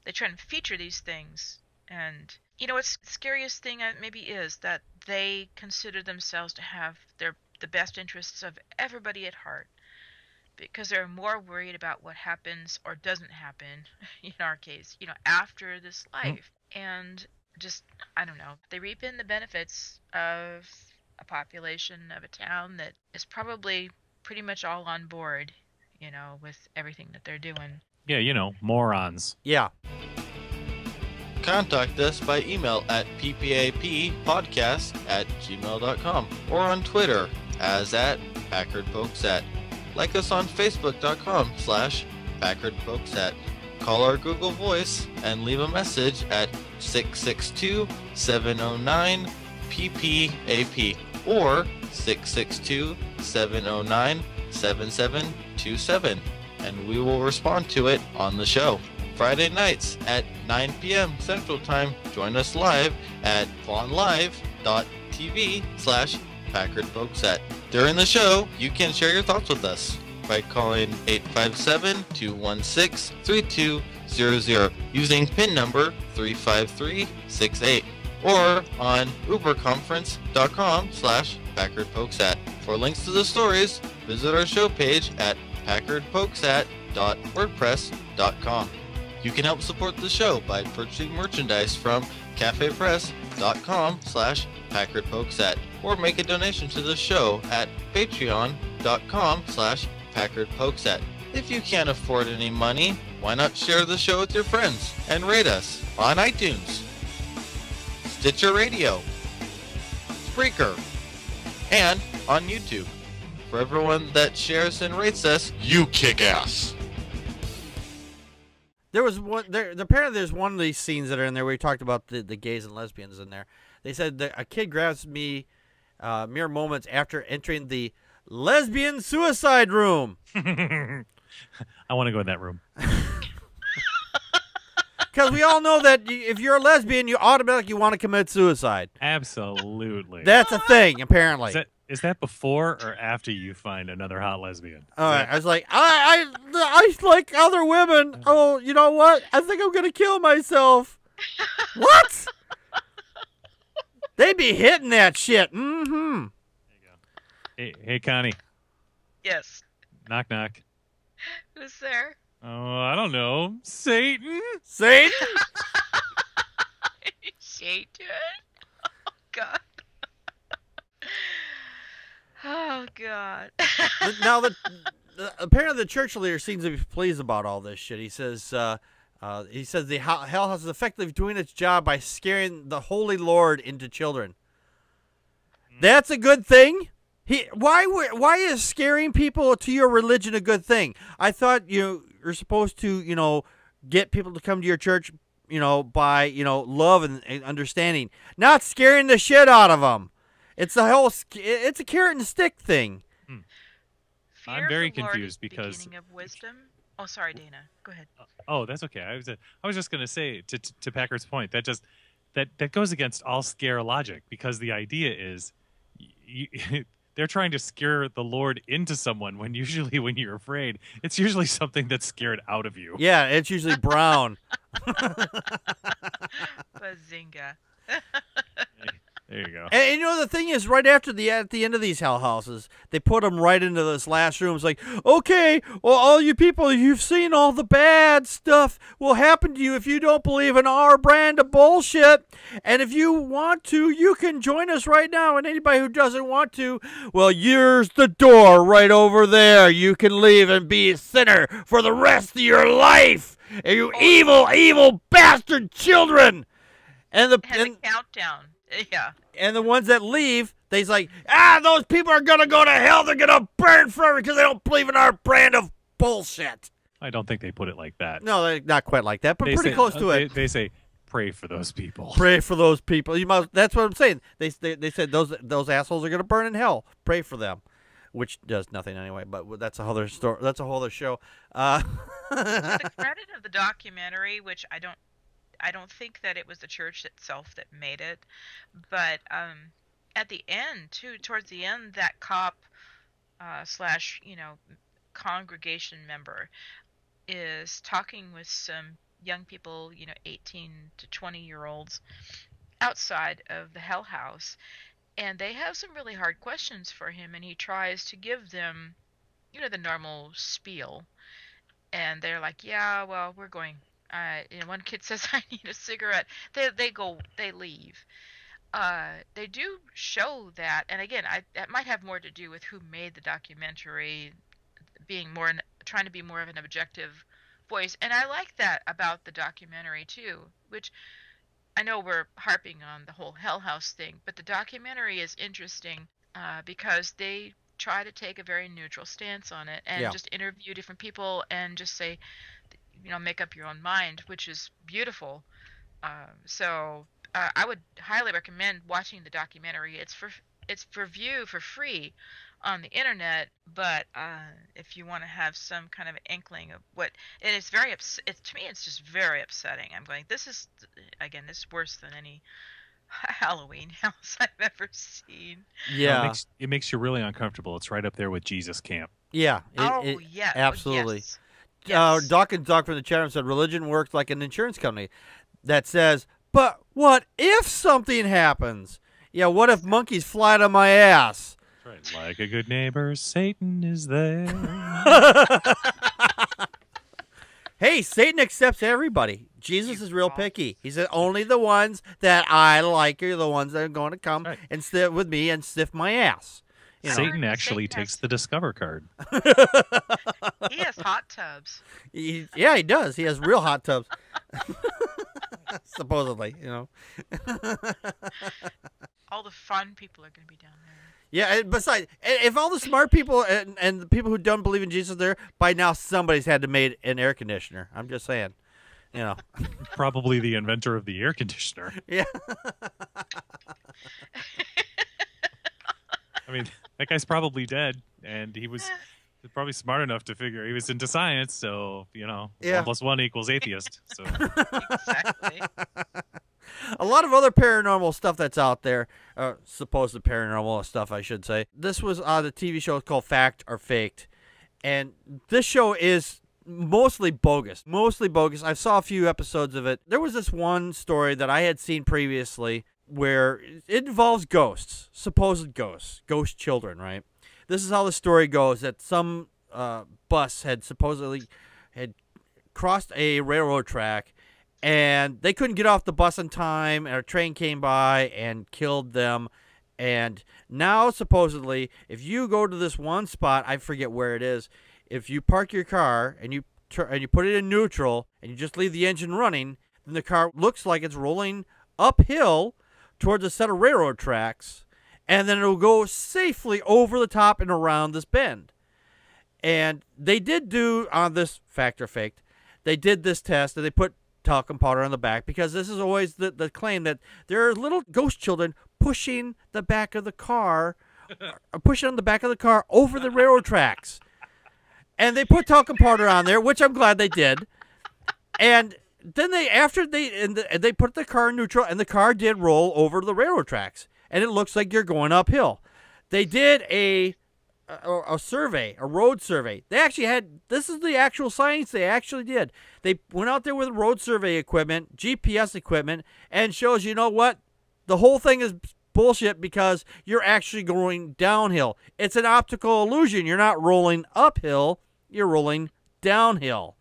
They try and feature these things. And, what's the scariest thing maybe is that they consider themselves to have the best interests of everybody at heart. because they're more worried about what happens or doesn't happen, in our case, after this life. And just, I don't know, they reap in the benefits of a population of a town that is probably pretty much all on board, with everything that they're doing. Yeah, morons. Yeah. Contact us by email at ppappodcast@gmail.com or on Twitter as @Packard Pokes At. Like us on Facebook.com/Packard Pokes At. Call our Google Voice and leave a message at 662-709-PPAP or 662-709-7727, and we will respond to it on the show. Friday nights at 9 p.m. Central Time. Join us live at vaughnlive.tv/Packard Pokes At. During the show, you can share your thoughts with us by calling 857-216-3200 using PIN number 35368 or on uberconference.com/Packard Pokes At. For links to the stories, visit our show page at packardpokesat.wordpress.com. You can help support the show by purchasing merchandise from cafepress.com/Packard Pokes At or make a donation to the show at patreon.com/Packard Pokes At. If you can't afford any money, why not share the show with your friends and rate us on iTunes, Stitcher Radio, Spreaker, and on YouTube. For everyone that shares and rates us, you kick ass. There was one. Apparently, there's one of these scenes that are in there where we talked about the gays and lesbians in there. They said that a kid grabs me mere moments after entering the lesbian suicide room. I want to go in that room. Because we all know that if you're a lesbian, you automatically want to commit suicide. Absolutely. That's a thing, apparently. Is that before or after you find another hot lesbian? All right, I was like, I like other women. Oh, you know what? I think I'm gonna kill myself. What? They be hitting that shit. Mm-hmm. There you go. Hey, Connie. Yes. Knock, knock. Who's there? Oh, I don't know. Satan? Satan? Satan? Oh, God. Oh, God. Now, apparently the church leader seems to be pleased about all this shit. He says the hell house is effectively doing its job by scaring the Holy Lord into children. That's a good thing. Why is scaring people to your religion a good thing? I thought you're supposed to get people to come to your church by love and understanding, not scaring the shit out of them. It's a carrot and stick thing. I'm very confused because beginning of wisdom. Oh, sorry, Dana. Go ahead. Oh, that's okay. I was just going to say to Packard's point that goes against all scare logic, because the idea is they're trying to scare the Lord into someone when usually when you're afraid, it's usually something that's scared out of you. Yeah, it's usually brown. Bazinga. There you go. And the thing is, right after at the end of these hell houses, they put them right into this last room. It's like, okay, well, all you people, you've seen all the bad stuff will happen to you if you don't believe in our brand of bullshit. And if you want to, you can join us right now. And anybody who doesn't want to, well, here's the door right over there. You can leave and be a sinner for the rest of your life. And you evil, evil bastard children. And the countdown. Yeah. And the ones that leave, they's like, those people are going to go to hell. They're going to burn forever because they don't believe in our brand of bullshit. I don't think they put it like that. No, not quite like that, but pretty close to it. They say, pray for those people. Pray for those people. That's what I'm saying. They said those assholes are going to burn in hell. Pray for them, which does nothing anyway, but that's a whole other story. That's a whole other show. To the credit of the documentary, which I don't think that it was the church itself that made it, but at the end too, towards the end, that cop / congregation member is talking with some young people, 18 to 20-year-olds outside of the hell house, and they have some really hard questions for him, and he tries to give them the normal spiel, and they're like, yeah, well, we're going. One kid says, I need a cigarette. They leave. They do show that, and again, that might have more to do with who made the documentary, being trying to be more of an objective voice, and I like that about the documentary too. Which I know we're harping on the whole Hell House thing, but the documentary is interesting because they try to take a very neutral stance on it and just interview different people and just say, make up your own mind, which is beautiful. So I would highly recommend watching the documentary. It's for view for free on the internet, but if you want to have some kind of inkling of what, and it's very to me, it's just very upsetting. I'm going, this is worse than any Halloween house I've ever seen. Yeah, it makes you really uncomfortable. It's right up there with Jesus Camp. Yeah. Yeah. Absolutely. Yes. Doc and Doc from the chat room said religion works like an insurance company that says, but what if something happens? Yeah, what if monkeys fly to my ass? That's right. Like a good neighbor, Satan is there. Hey, Satan accepts everybody. Jesus is real picky. He said only the ones that I like are the ones that are going to come and sit with me and sniff my ass. Satan actually takes the Discover card. He has hot tubs. He does. He has real hot tubs. Supposedly, All the fun people are going to be down there. Yeah, and besides, if all the smart people and the people who don't believe in Jesus are there, by now somebody's had to make an air conditioner. I'm just saying, Probably the inventor of the air conditioner. Yeah. I mean, that guy's probably dead, and he was probably smart enough to figure he was into science, so, 1 + 1 = atheist. So. Exactly. A lot of other paranormal stuff that's out there, supposed paranormal stuff, I should say. This was on the TV show called Fact or Faked, and this show is mostly bogus. I saw a few episodes of it. There was this one story that I had seen previously where it involves ghosts, supposed ghosts, ghost children, right? This is how the story goes, that some bus had supposedly crossed a railroad track, and they couldn't get off the bus in time, and a train came by and killed them. And now, supposedly, if you go to this one spot, I forget where it is, if you park your car and you put it in neutral and you just leave the engine running, then the car looks like it's rolling uphill towards a set of railroad tracks, and then it'll go safely over the top and around this bend. And they did do, on this Fact or Faked, they did this test, and they put talcum powder on the back, because this is always the claim that there are little ghost children pushing the back of the car, pushing on the back of the car over the railroad tracks. And they put talcum powder on there, which I'm glad they did. And then they put the car in neutral, and the car did roll over the railroad tracks, and it looks like you're going uphill. They did a survey, a road survey. They actually had, this is the actual science they actually did. They went out there with road survey equipment, GPS equipment, and shows, you know what? The whole thing is bullshit, because you're actually going downhill. It's an optical illusion. You're not rolling uphill, you're rolling downhill.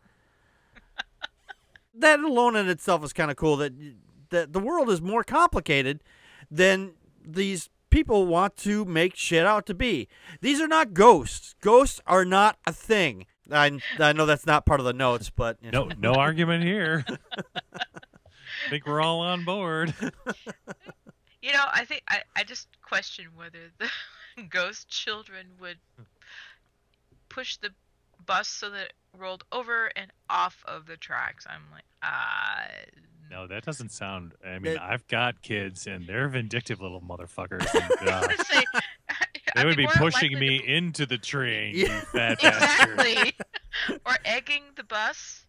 That alone in itself is kind of cool, that the world is more complicated than these people want to make shit out to be. These are not ghosts. Ghosts are not a thing. I know that's not part of the notes, but no argument here. I think we're all on board. I think I just question whether the ghost children would push the bus so that it rolled over and off of the tracks. I'm like, no, that doesn't sound. I mean, I've got kids, and they're vindictive little motherfuckers. And, they would be pushing me into the train, you fat bastard. Exactly. Or egging the bus,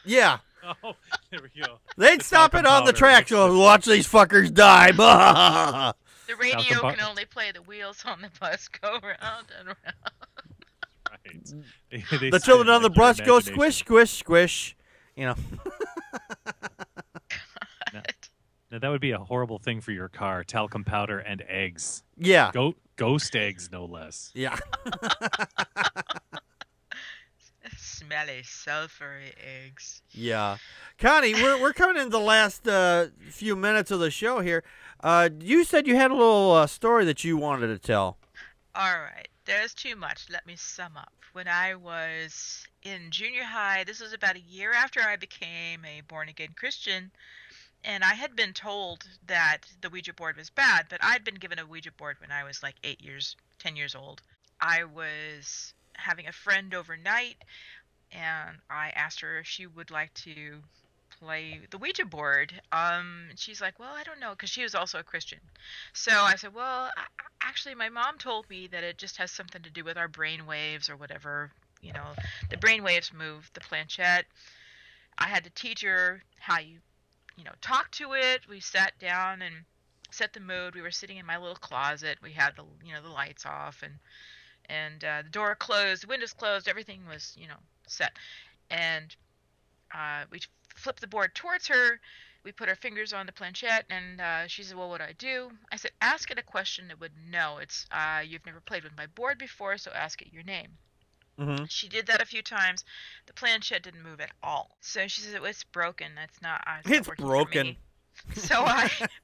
Yeah. Oh, there we go. They'd stop it on the tracks. So watch these fuckers die. The radio can only play the wheels on the bus go round and round. Right. The children on the bus go squish, squish, squish. Now, that would be a horrible thing for your car. Talcum powder and eggs. Yeah. Ghost eggs, no less. Yeah. Smelly, sulfury eggs. Yeah. Connie, we're coming into the last few minutes of the show here. You said you had a little story that you wanted to tell. All right. There's too much. Let me sum up. When I was in junior high, this was about a year after I became a born-again Christian, and I had been told that the Ouija board was bad, but I'd been given a Ouija board when I was like 10 years old. I was having a friend overnight, and I asked her if she would like to play the Ouija board. And she's like, well, I don't know, because she was also a Christian. So I said, well, actually, my mom told me that it just has something to do with our brain waves or whatever. You know, the brain waves move the planchette. I had to teach her how you talk to it. We sat down and set the mood. We were sitting in my little closet. We had the lights off and the door closed, the windows closed, everything was, set. And we flipped the board towards her. We put our fingers on the planchette, and she said, well, what do I do? I said, ask it a question that would know. It's, you've never played with my board before, so ask it your name. Mm-hmm. She did that a few times. The planchette didn't move at all. So she said, it's broken. It's broken. So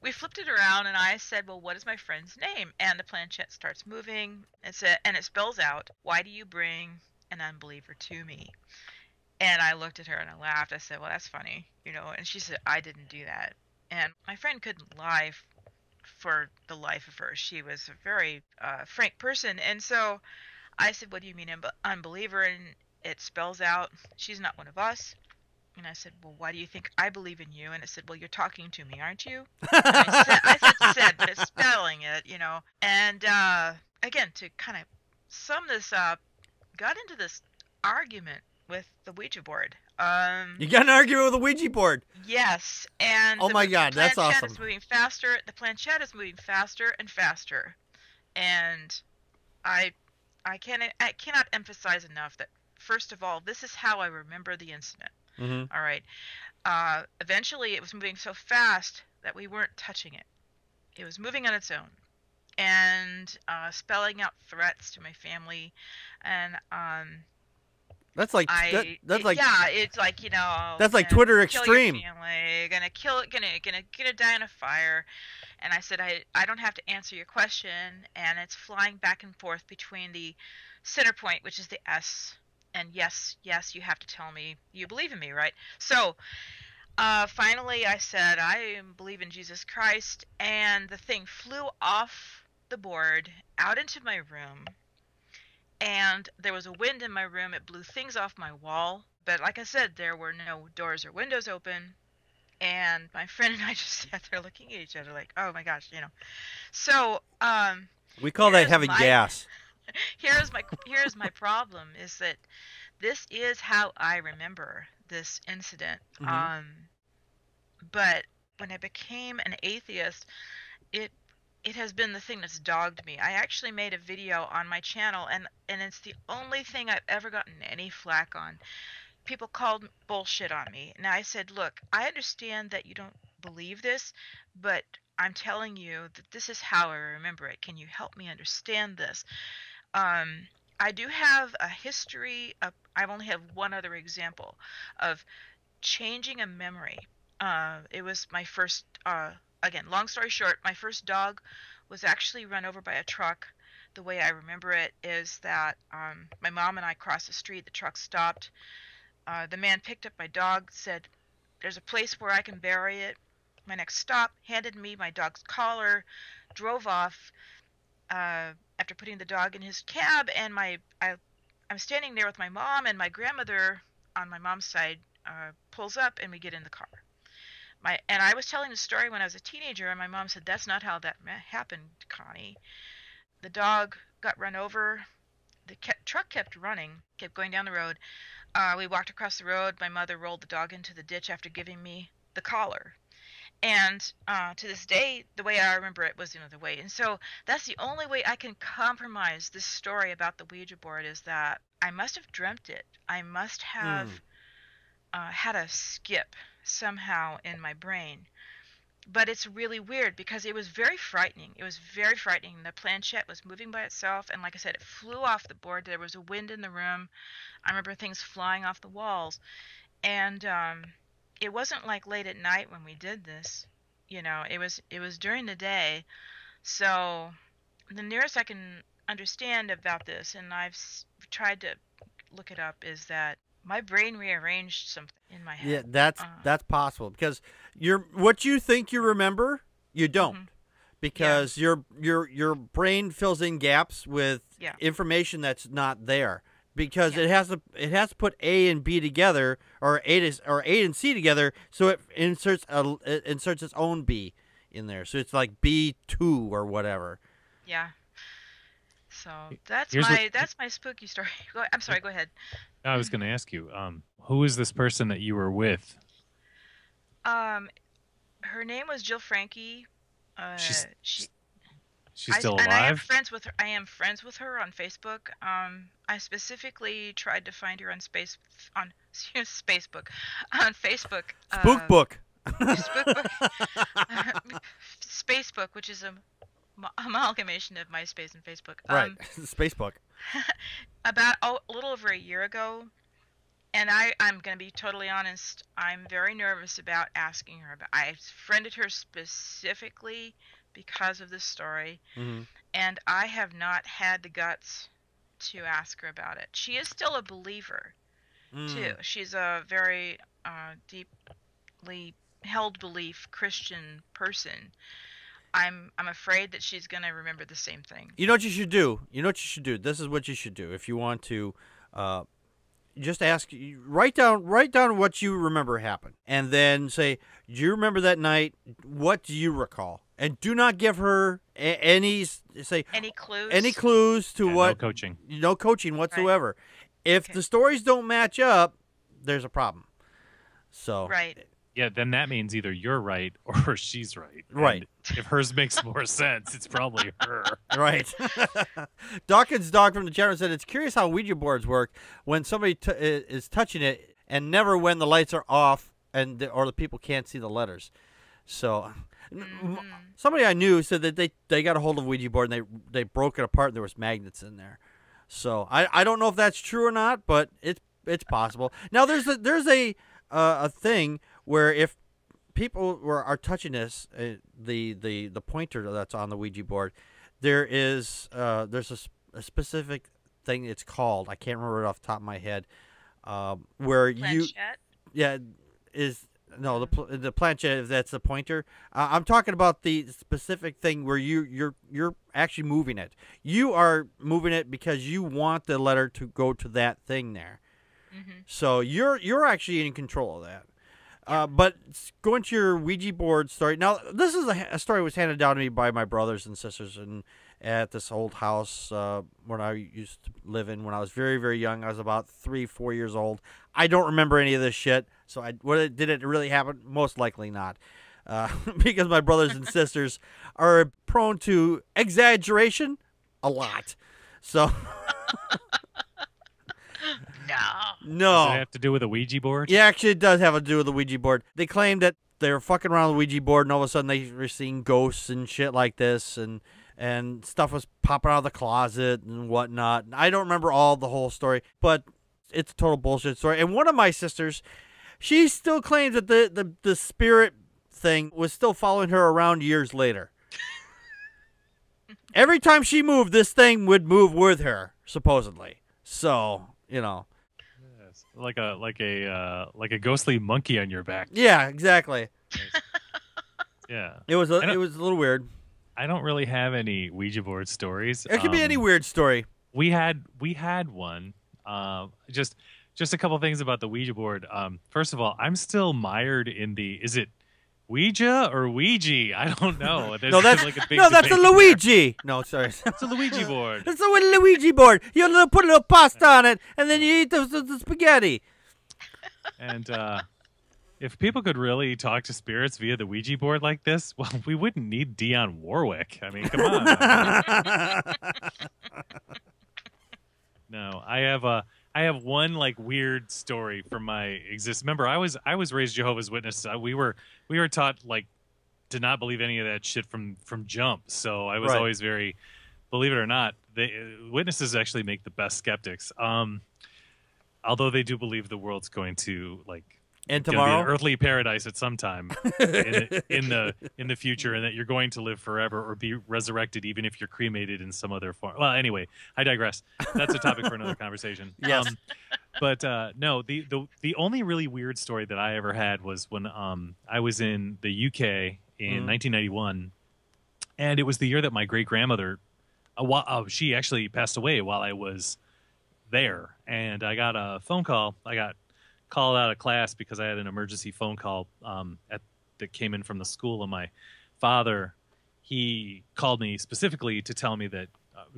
we flipped it around, and I said, well, what is my friend's name? And the planchette starts moving, and it spells out, why do you bring an unbeliever to me? And I looked at her and I laughed. I said, well, that's funny, and she said, I didn't do that. And my friend couldn't lie for the life of her. She was a very frank person. And so I said, what do you mean unbeliever? And it spells out, she's not one of us. And I said, well, why do you think I believe in you? And it said, well, you're talking to me, aren't you? I said, but it's spelling it, And again, to kind of sum this up, got into this argument with the Ouija board. You got an argument with the Ouija board? Yes. And oh my God, that's awesome. The planchette is moving faster. The planchette is moving faster and faster. And I cannot emphasize enough that, first of all, this is how I remember the incident. Mm-hmm. All right. Eventually, it was moving so fast that we weren't touching it. It was moving on its own and spelling out threats to my family. And that's like it's like that's like Twitter extreme. Kill your family, gonna die in a fire. And I said, I don't have to answer your question, and it's flying back and forth between the center point, which is the S, and yes, you have to tell me you believe in me, right? So finally I said, I believe in Jesus Christ, and the thing flew off the board out into my room, and there was a wind in my room. It blew things off my wall, but like I said, there were no doors or windows open. And my friend and I just sat there looking at each other like, oh my gosh, So we call that having gas. Here's my problem is that this is how I remember this incident. Mm-hmm. But when I became an atheist, it has been the thing that's dogged me. I actually made a video on my channel, and it's the only thing I've ever gotten any flack on. People called bullshit on me. And I said, look, I understand that you don't believe this, but I'm telling you that this is how I remember it. Can you help me understand this? I do have a history of, I only have one other example of changing a memory. It was my first, again, long story short, my first dog was actually run over by a truck. The way I remember it is that my mom and I crossed the street, the truck stopped. The man picked up my dog, said, there's a place where I can bury it. My next stop, handed me my dog's collar, drove off after putting the dog in his cab, and I'm standing there with my mom, and my grandmother on my mom's side pulls up, and we get in the car. And I was telling the story when I was a teenager, and my mom said, that's not how that happened, Connie. The dog got run over. The truck kept running, kept going down the road. We walked across the road. My mother rolled the dog into the ditch after giving me the collar. And to this day, the way I remember it was another way. And so that's the only way I can compromise this story about the Ouija board, is that I must have dreamt it. I must have had a skip somehow in my brain. but it's really weird because it was very frightening. It was very frightening. The planchette was moving by itself, and like I said, it flew off the board. There was a wind in the room. I remember things flying off the walls, and it wasn't like late at night when we did this. It was during the day. So the nearest I can understand about this, and I've tried to look it up, is that my brain rearranged something in my head. Yeah, that's possible because what you think you remember, you don't, because your brain fills in gaps with information that's not there because it has to put A and B together or A and C together, so it inserts its own B in there, so it's like B2 or whatever. Yeah. So that's my spooky story. I'm sorry. Go ahead. I was going to ask you, who is this person that you were with? Her name was Jill Frankie. She's still alive. And I am friends with her. I am friends with her on Facebook. I specifically tried to find her on Facebook. On Facebook. Spookbook. Spacebook, which is a amalgamation of MySpace and Facebook. Right, Spacebook. About a little over a year ago, and I'm going to be totally honest, I'm very nervous about asking her about. I friended her specifically because of this story, and I have not had the guts to ask her about it. She is still a believer, too. She's a very deeply held belief Christian person. I'm afraid that she's going to remember the same thing. You know what you should do? This is what you should do. If you want to just write down what you remember happened. And then say, do you remember that night? What do you recall? And do not give her any clues to what. No coaching. No coaching whatsoever. Right. If the stories don't match up, there's a problem. So. Right. Yeah, then that means either you're right or she's right. Right. And if hers makes more sense, it's probably her. Right. Dawkins' dog from the chat room said, it's curious how Ouija boards work when somebody is touching it and never when the lights are off or the people can't see the letters. So somebody I knew said that they got a hold of a Ouija board and they broke it apart and there was magnets in there. So I don't know if that's true or not, but it's possible. Now there's a thing where if people are touching this, the pointer that's on the Ouija board, there's a specific thing it's called. I can't remember it off the top of my head. Where planchette? The planchette. That's the pointer. I'm talking about the specific thing where you're actually moving it. You are moving it because you want the letter to go to that thing there. So you're actually in control of that. But going to your Ouija board story. Now, this is a story that was handed down to me by my brothers and sisters at this old house when I used to live in when I was very, very young. I was about 3-4 years old. I don't remember any of this shit. So did it really happen? Most likely not. Because my brothers and sisters are prone to exaggeration a lot. So... No. Does it have to do with a Ouija board? Yeah, actually, it does have to do with the Ouija board. They claim that they were fucking around the Ouija board, and all of a sudden they were seeing ghosts and shit like this, and stuff was popping out of the closet and whatnot. I don't remember the whole story, but it's a total bullshit story. And one of my sisters, she still claims that the spirit thing was still following her around years later. Every time she moved, this thing would move with her, supposedly. So, like a ghostly monkey on your back. Yeah, exactly. Yeah. It was a little weird. I don't really have any Ouija board stories. It could be any weird story. We had one. Just a couple things about the Ouija board. First of all, I'm still mired in is it Ouija or Ouija? I don't know. No, that's a Luigi. No, sorry. It's a Luigi board. It's a Luigi board. You put a little pasta on it, and then you eat the spaghetti. And if people could really talk to spirits via the Ouija board like this, well, we wouldn't need Dionne Warwick. I mean, come on. No, I have one weird story from my existence. Remember, I was raised Jehovah's Witness. We were taught did not believe any of that shit from jump. So I was Right. always very, believe it or not, witnesses actually make the best skeptics. Although they do believe the world's going to And gonna be tomorrow? an earthly paradise at some time in the future, and that you're going to live forever or be resurrected even if you're cremated in some other form. Well, anyway, I digress. That's a topic for another conversation. Yes. But no, the only really weird story that I ever had was when I was in the UK in 1991, and it was the year that my great grandmother, she actually passed away while I was there, and I got a phone call. I got called out of class because I had an emergency phone call that came in from the school, and my father, he called me specifically to tell me that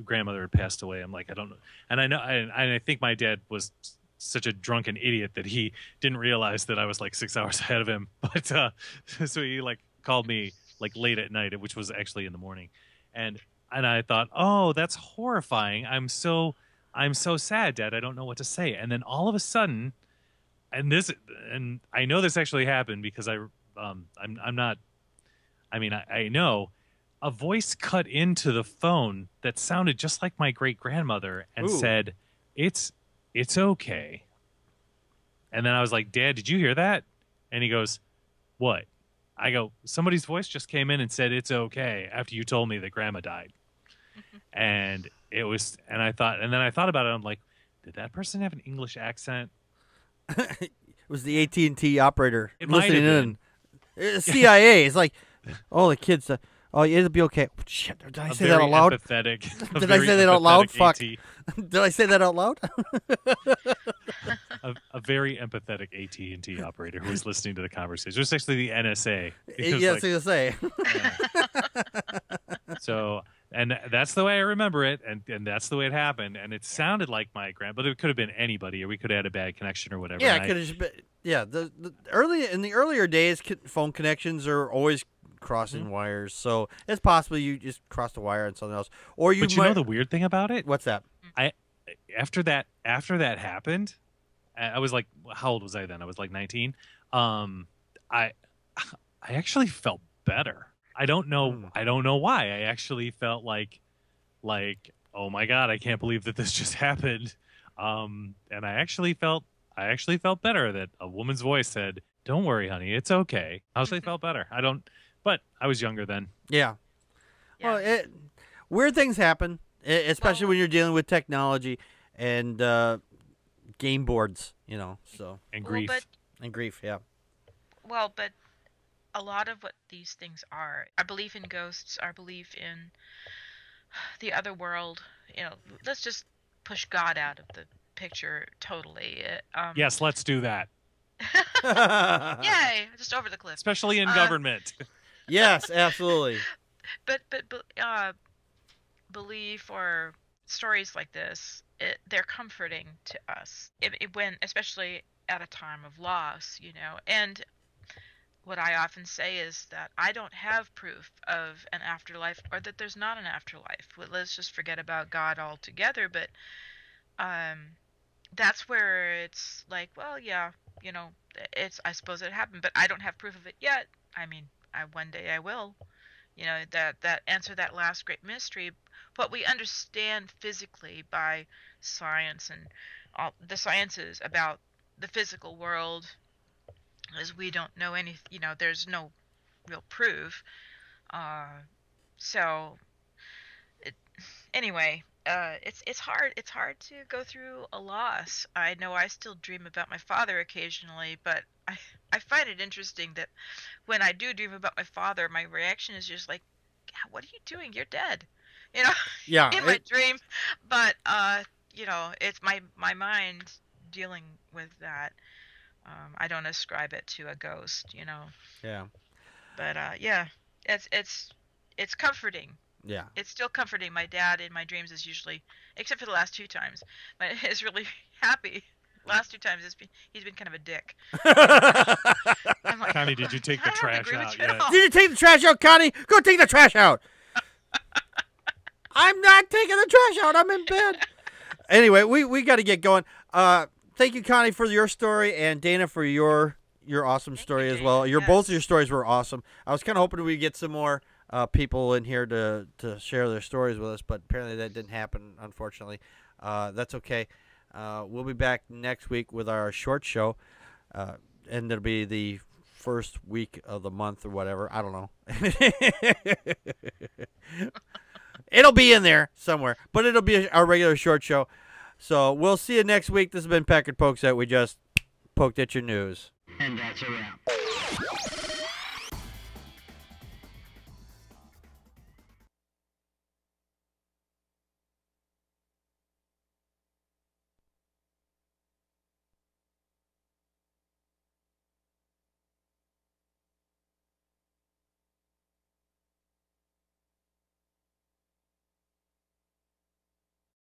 grandmother had passed away. I'm like, I don't know, and I know, and I think my dad was such a drunken idiot that he didn't realize that I was like 6 hours ahead of him. But so he called me late at night, which was actually in the morning, and I thought, oh, that's horrifying. I'm so sad, Dad. I don't know what to say. And then all of a sudden, and I know this actually happened because I know a voice cut into the phone that sounded just like my great grandmother and said, It's okay. And then I was like, Dad, did you hear that? And he goes, what? I go, somebody's voice just came in and said, it's okay, after you told me that grandma died. And it was, and then I thought about it. I'm like, did that person have an English accent? It was the AT&T operator It might listening have in. It's CIA. It's like, oh, the kids. Oh, it'll be okay. Shit, did I say that out loud? Did I say that out loud? Fuck. Did I say that out loud? a very empathetic AT&T operator who was listening to the conversation. It was actually the NSA. Yes, I was say. So, and that's the way I remember it, and that's the way it happened. And it sounded like my but it could have been anybody, or we could have had a bad connection or whatever. Yeah, it could have just been. Yeah, in the earlier days, phone connections are always crossing wires, so it's possible you just crossed a wire and something else, or you. But you know the weird thing about it? What's that? After that happened, I was like, how old was I then? I was like 19. I actually felt better. I don't know why. I actually felt like, oh my God, I can't believe that this just happened. And I actually felt better that a woman's voice said, "Don't worry, honey, it's okay." I actually felt better. But I was younger then. Yeah. Well, weird things happen, especially when you're dealing with technology and game boards, so. And grief. And grief, yeah. Well, but a lot of what these things are, our belief in ghosts, our belief in the other world, let's just push God out of the picture totally. Yes, let's do that. Yay, just over the cliff. Especially in government. Yes, absolutely. But belief or stories like this, they're comforting to us. When, especially at a time of loss, and what I often say is that I don't have proof of an afterlife, or that there's not an afterlife. Well, let's just forget about God altogether. But that's where it's like, well, yeah, I suppose it happened, but I don't have proof of it yet. I mean, one day I will. That answer that last great mystery. What we understand physically by science and all the sciences about the physical world is we don't know any. There's no real proof. Anyway, it's hard. It's hard to go through a loss. I know I still dream about my father occasionally, but I find it interesting that when I do dream about my father, my reaction is just like, "What are you doing? You're dead," Yeah. in my dream. But it's my mind dealing with that. I don't ascribe it to a ghost, Yeah. But yeah, it's comforting. Yeah. It's still comforting. My dad in my dreams is usually, except for the last 2 times, is really happy. Last 2 times he's been kind of a dick. I'm like, Connie, did you take the trash out yet? Did you take the trash out, Connie? Go take the trash out. I'm not taking the trash out. I'm in bed. Anyway, we got to get going. Thank you, Connie, for your story, and Dana for your your awesome story as Dave. well. Yes. Both of your stories were awesome. I was kind of hoping we'd get some more people in here to share their stories with us, but apparently that didn't happen, unfortunately. That's okay. We'll be back next week with our short show, and it'll be the first week of the month or whatever. I don't know. It'll be in there somewhere, but it'll be our regular short show. So we'll see you next week. This has been Packard Pokes At. We just poked at your news. And that's a wrap.